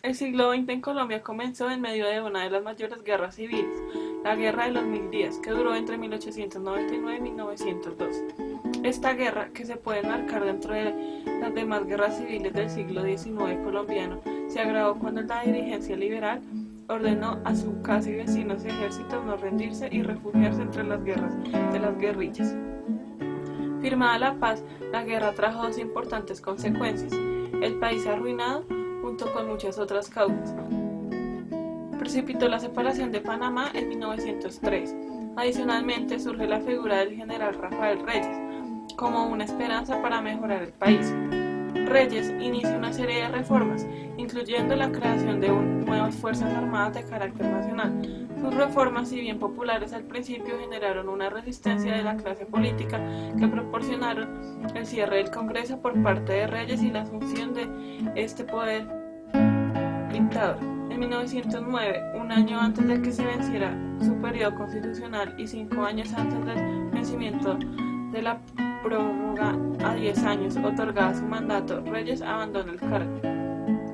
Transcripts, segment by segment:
El siglo XX en Colombia comenzó en medio de una de las mayores guerras civiles, la Guerra de los Mil Días, que duró entre 1899 y 1902. Esta guerra, que se puede enmarcar dentro de las demás guerras civiles del siglo XIX colombiano, se agravó cuando la dirigencia liberal ordenó a sus casi vecinos ejércitos no rendirse y refugiarse entre las guerras de las guerrillas. Firmada la paz, la guerra trajo dos importantes consecuencias: el país arruinado, junto con muchas otras causas. Precipitó la separación de Panamá en 1903. Adicionalmente, surge la figura del general Rafael Reyes como una esperanza para mejorar el país. Reyes inicia una serie de reformas, incluyendo la creación de nuevas fuerzas armadas de carácter nacional. Sus reformas, si bien populares al principio, generaron una resistencia de la clase política que proporcionaron el cierre del Congreso por parte de Reyes y la asunción de este poder dictador. En 1909, un año antes de que se venciera su periodo constitucional y 5 años antes del vencimiento de la prórroga a 10 años otorgada a su mandato, Reyes abandona el cargo.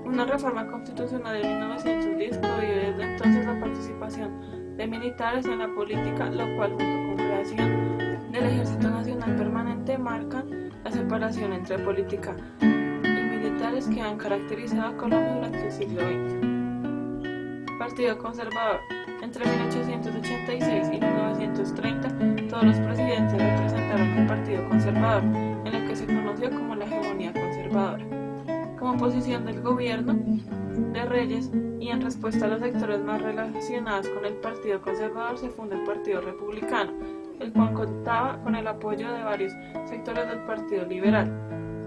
Una reforma constitucional de 1910 prohíbe desde entonces la participación de militares en la política, lo cual, junto con la creación del Ejército Nacional Permanente, marcan la separación entre política y militares que han caracterizado a Colombia durante el siglo XX. Partido Conservador. Entre 1886 y 1930, todos los presidentes representaron el Partido Conservador, en el que se conoció como la hegemonía conservadora. Como oposición del gobierno de Reyes y en respuesta a los sectores más relacionados con el Partido Conservador, se funda el Partido Republicano, el cual contaba con el apoyo de varios sectores del Partido Liberal.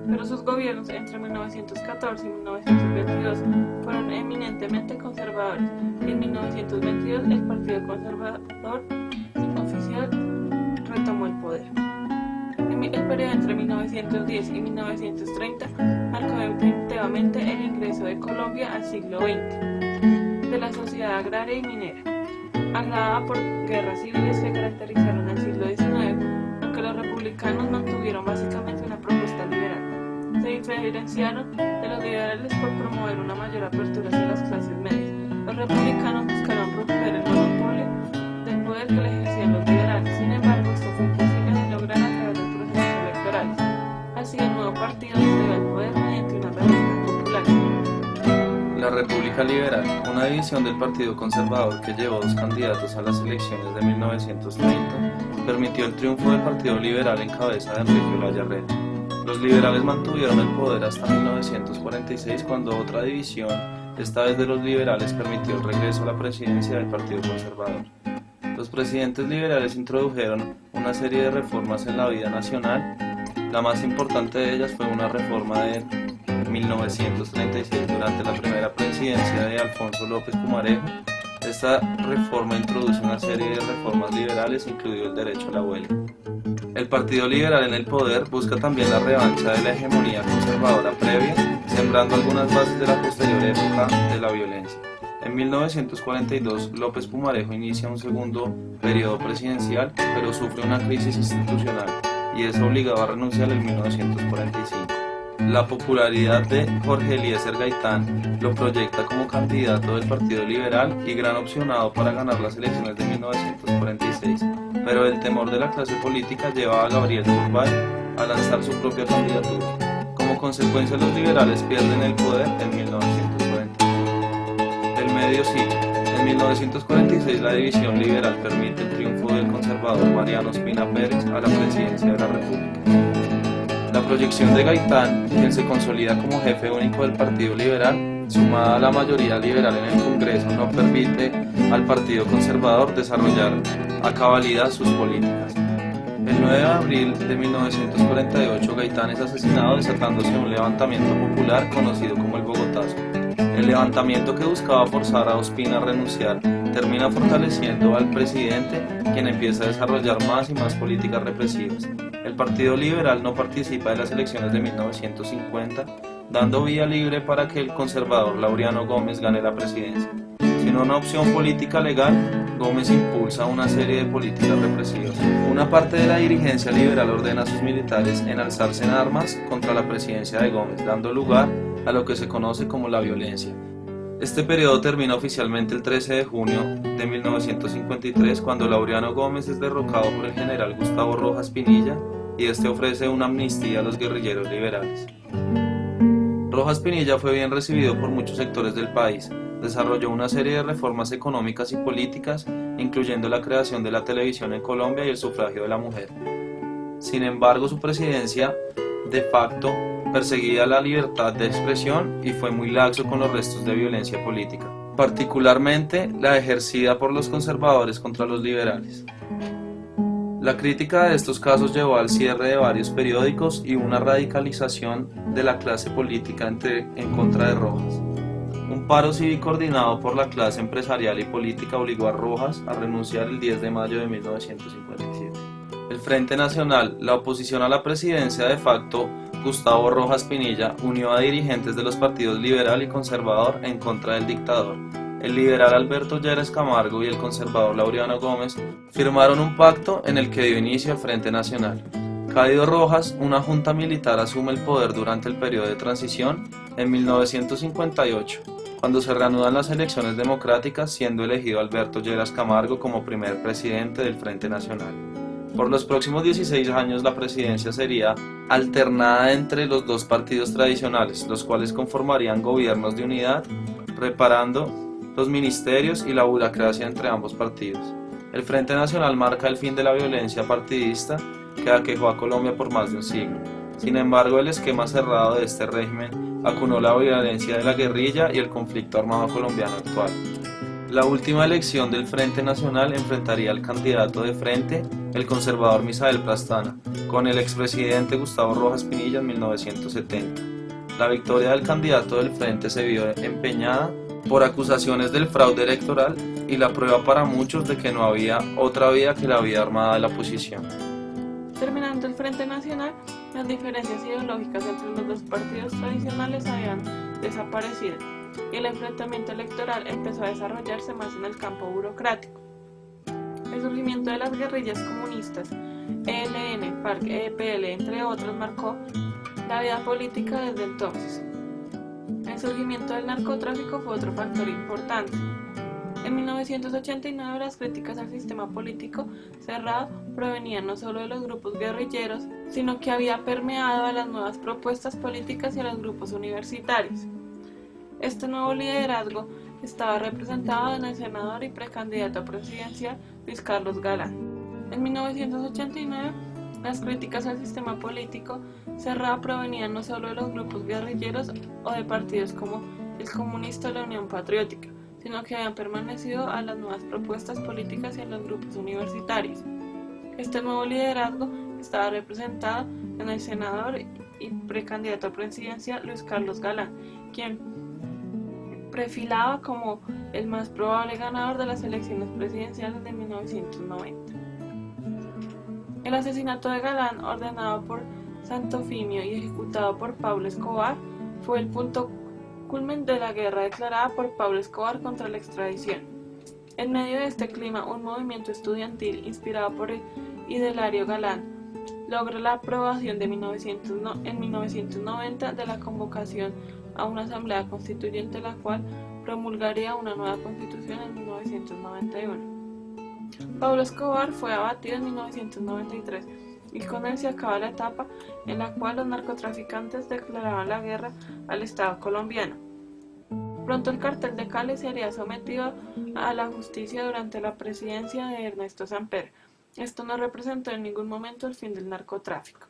Pero sus gobiernos entre 1914 y 1922 fueron eminentemente conservadores, y en 1922 el Partido Conservador oficial retomó el poder. El periodo entre 1910 y 1930 marcó definitivamente el ingreso de Colombia al siglo XX, de la sociedad agraria y minera, agravada por guerras civiles que caracterizaron el siglo XIX, aunque los republicanos mantuvieron básicamente una propuesta liberal. Se diferenciaron de los liberales por promover una mayor apertura hacia las clases medias. Los republicanos buscaron romper el monopolio del poder que le ejercían los liberales. Sin embargo, esto fue imposible de lograr a través de procesos electorales. Así, el nuevo partido llegó al poder mediante una revolución popular. La República Liberal, una división del Partido Conservador que llevó 2 candidatos a las elecciones de 1930, permitió el triunfo del Partido Liberal en cabeza de Enrique Olaya Herrera. Los liberales mantuvieron el poder hasta 1946, cuando otra división, esta vez de los liberales, permitió el regreso a la presidencia del Partido Conservador. Los presidentes liberales introdujeron una serie de reformas en la vida nacional. La más importante de ellas fue una reforma de 1936 durante la primera presidencia de Alfonso López Pumarejo. Esta reforma introduce una serie de reformas liberales, incluido el derecho a la huelga. El Partido Liberal en el poder busca también la revancha de la hegemonía conservadora previa, sembrando algunas bases de la posterior época de la violencia. En 1942, López Pumarejo inicia un segundo periodo presidencial, pero sufre una crisis institucional y es obligado a renunciar en 1945. La popularidad de Jorge Eliezer Gaitán lo proyecta como candidato del Partido Liberal y gran opcionado para ganar las elecciones de 1946, pero el temor de la clase política lleva a Gabriel Turbay a lanzar su propia candidatura. Como consecuencia, los liberales pierden el poder en 1940. El medio siglo. En 1946, la división liberal permite el triunfo del conservador Mariano Ospina Pérez a la presidencia de la República. La proyección de Gaitán, quien se consolida como jefe único del Partido Liberal, sumada a la mayoría liberal en el Congreso, no permite al Partido Conservador desarrollar a cabalidad sus políticas. El 9 de abril de 1948, Gaitán es asesinado, desatándose un levantamiento popular conocido como el Bogotazo. El levantamiento, que buscaba forzar a Ospina a renunciar, termina fortaleciendo al presidente, quien empieza a desarrollar más y más políticas represivas. El Partido Liberal no participa de las elecciones de 1950, dando vía libre para que el conservador Laureano Gómez gane la presidencia. Sin una opción política legal, Gómez impulsa una serie de políticas represivas. Una parte de la dirigencia liberal ordena a sus militares en alzarse en armas contra la presidencia de Gómez, dando lugar a lo que se conoce como la violencia. Este periodo termina oficialmente el 13 de junio de 1953, cuando Laureano Gómez es derrocado por el general Gustavo Rojas Pinilla y este ofrece una amnistía a los guerrilleros liberales. Rojas Pinilla fue bien recibido por muchos sectores del país. Desarrolló una serie de reformas económicas y políticas, incluyendo la creación de la televisión en Colombia y el sufragio de la mujer. Sin embargo, su presidencia, de facto, perseguía la libertad de expresión y fue muy laxo con los restos de violencia política, particularmente la ejercida por los conservadores contra los liberales. La crítica de estos casos llevó al cierre de varios periódicos y una radicalización de la clase política en contra de Rojas. Un paro cívico coordinado por la clase empresarial y política obligó a Rojas a renunciar el 10 de mayo de 1957. El Frente Nacional, la oposición a la presidencia de facto, Gustavo Rojas Pinilla, unió a dirigentes de los partidos liberal y conservador en contra del dictador. El liberal Alberto Lleras Camargo y el conservador Laureano Gómez firmaron un pacto en el que dio inicio al Frente Nacional. Caído Rojas, una junta militar asume el poder durante el periodo de transición en 1958, cuando se reanudan las elecciones democráticas, siendo elegido Alberto Lleras Camargo como primer presidente del Frente Nacional. Por los próximos 16 años la presidencia sería alternada entre los dos partidos tradicionales, los cuales conformarían gobiernos de unidad, reparando los ministerios y la burocracia entre ambos partidos. El Frente Nacional marca el fin de la violencia partidista que aquejó a Colombia por más de un siglo. Sin embargo, el esquema cerrado de este régimen acunó la violencia de la guerrilla y el conflicto armado colombiano actual. La última elección del Frente Nacional enfrentaría al candidato de frente, el conservador Misael Pastrana, con el expresidente Gustavo Rojas Pinilla en 1970. La victoria del candidato del Frente se vio empeñada por acusaciones del fraude electoral y la prueba para muchos de que no había otra vía que la vía armada de la oposición. Terminando el Frente Nacional, las diferencias ideológicas entre los dos partidos tradicionales habían desaparecido y el enfrentamiento electoral empezó a desarrollarse más en el campo burocrático. El surgimiento de las guerrillas comunistas, ELN, FARC, EPL, entre otros, marcó la vida política desde entonces. El surgimiento del narcotráfico fue otro factor importante. En 1989 las críticas al sistema político cerrado provenían no solo de los grupos guerrilleros, sino que había permeado a las nuevas propuestas políticas y a los grupos universitarios. Este nuevo liderazgo estaba representado en el senador y precandidato presidencial Luis Carlos Galán. En 1989 las críticas al sistema político cerrado provenían no solo de los grupos guerrilleros o de partidos como el Comunista o la Unión Patriótica, sino que habían permanecido a las nuevas propuestas políticas y a los grupos universitarios. Este nuevo liderazgo estaba representado en el senador y precandidato presidencial Luis Carlos Galán, quien perfilaba como el más probable ganador de las elecciones presidenciales de 1990. El asesinato de Galán, ordenado por Santofimio y ejecutado por Pablo Escobar, fue el punto culmen de la guerra declarada por Pablo Escobar contra la extradición. En medio de este clima, un movimiento estudiantil inspirado por el Hilario Galán logra la aprobación en 1990 de la convocación a una asamblea constituyente, la cual promulgaría una nueva constitución en 1991. Pablo Escobar fue abatido en 1993 y con él se acaba la etapa en la cual los narcotraficantes declaraban la guerra al Estado colombiano. Pronto el cartel de Cali sería sometido a la justicia durante la presidencia de Ernesto Samper. Esto no representó en ningún momento el fin del narcotráfico.